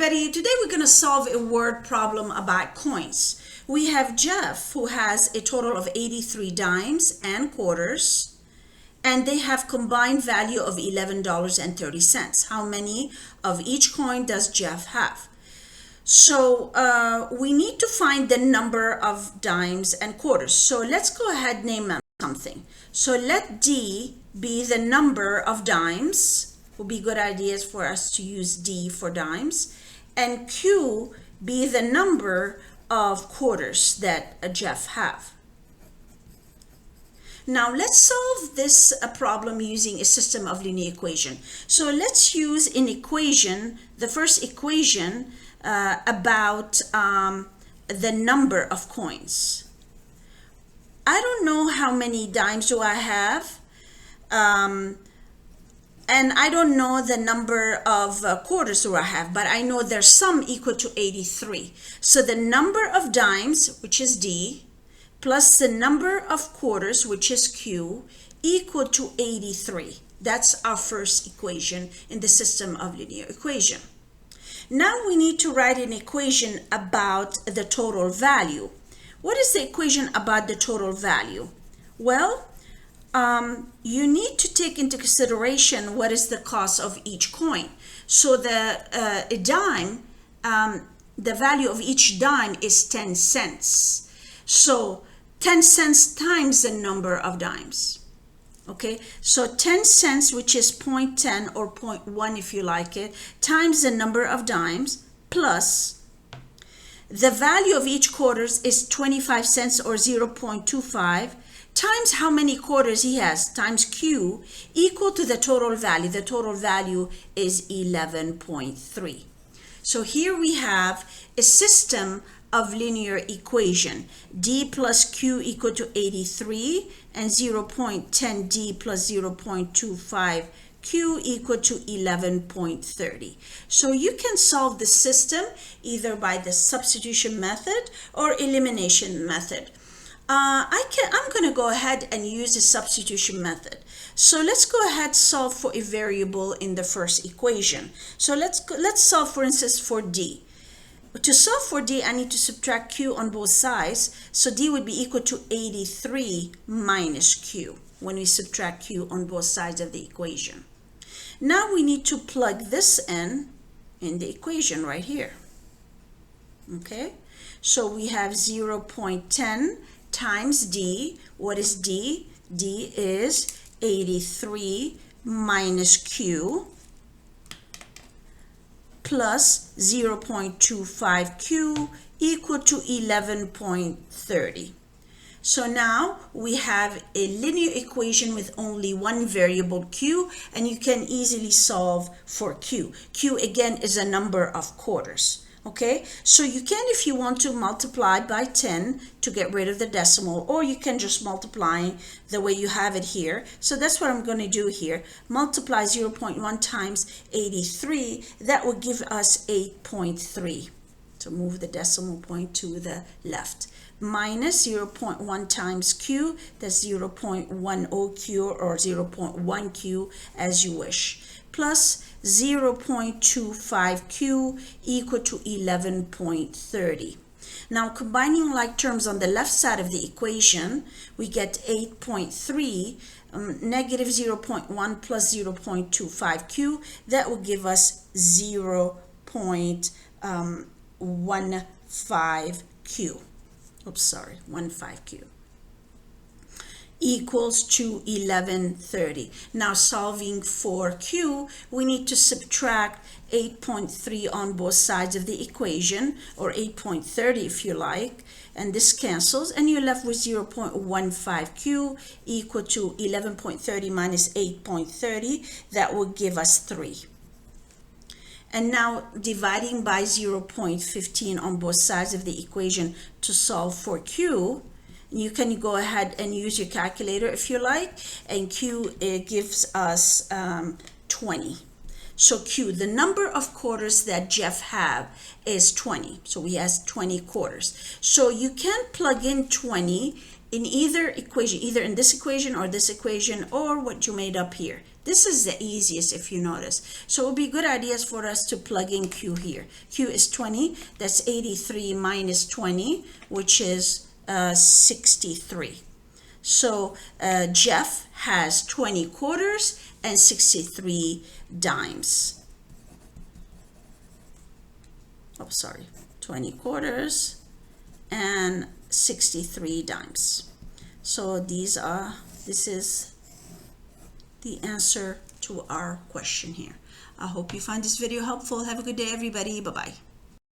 everybody. Today we're going to solve a word problem about coins. We have Jeff, who has a total of 83 dimes and quarters, and they have combined value of $11.30. How many of each coin does Jeff have? So we need to find the number of dimes and quarters. So let's go ahead and name something. So let D be the number of dimes. Will be good ideas for us to use D for dimes, and Q be the number of quarters that Jeff have. Now let's solve this problem using a system of linear equation. So let's use an equation, the first equation about the number of coins. I don't know how many dimes do I have. And I don't know the number of quarters that I have, but I know there's some equal to 83. So the number of dimes, which is D, plus the number of quarters, which is Q, equal to 83. That's our first equation in the system of linear equation. Now we need to write an equation about the total value. What is the equation about the total value? Well, you need to take into consideration what is the cost of each coin. So a dime, the value of each dime is 10 cents. So 10 cents times the number of dimes. Okay, so 10 cents, which is 0.10 or 0.1 if you like it, times the number of dimes, plus the value of each quarters is 25 cents or 0.25, times how many quarters he has, times Q, equal to the total value. The total value is 11.3. So here we have a system of linear equation. D plus Q equal to 83, and 0.10 D plus 0.25 Q equal to 11.30. So you can solve the system either by the substitution method or elimination method. I'm going to go ahead and use the substitution method. So let's go ahead solve for a variable in the first equation. So let's solve, for instance, for D. To solve for D, I need to subtract Q on both sides. So D would be equal to 83 minus Q when we subtract Q on both sides of the equation. Now we need to plug this in the equation right here. Okay, so we have 0.10 times D. What is D? D is 83 minus Q plus 0.25 Q equal to 11.30. So now we have a linear equation with only one variable Q, and you can easily solve for Q. Q again is a number of quarters. Okay, so you can, if you want to, multiply by 10 to get rid of the decimal, or you can just multiply the way you have it here. So that's what I'm going to do here. Multiply 0.1 times 83. That will give us 8.3. So move the decimal point to the left. Minus 0.1 times Q, that's 0.10 Q or 0.1 Q as you wish, plus 0.25 Q equal to 11.30. Now combining like terms on the left side of the equation, we get 8.3 negative 0.1 plus 0.25 Q. That will give us 0.15 Q. Oops, sorry, 15 Q. Equals to 11.30. Now solving for Q, we need to subtract 8.3 on both sides of the equation, or 8.30 if you like, and this cancels, and you're left with 0.15 Q equal to 11.30 minus 8.30. That will give us 3. And now dividing by 0.15 on both sides of the equation to solve for Q, you can go ahead and use your calculator if you like, and Q gives us 20. So Q, the number of quarters that Jeff have is 20. So he has 20 quarters. So you can plug in 20 in either equation, either in this equation or this equation, or what you made up here. This is the easiest if you notice. So it would be good ideas for us to plug in Q here. Q is 20. That's 83 minus 20, which is 63. So Jeff has 20 quarters and 63 dimes. Oh, sorry. 20 quarters and 63 dimes. So this is the answer to our question here. I hope you find this video helpful. Have a good day, everybody. Bye-bye.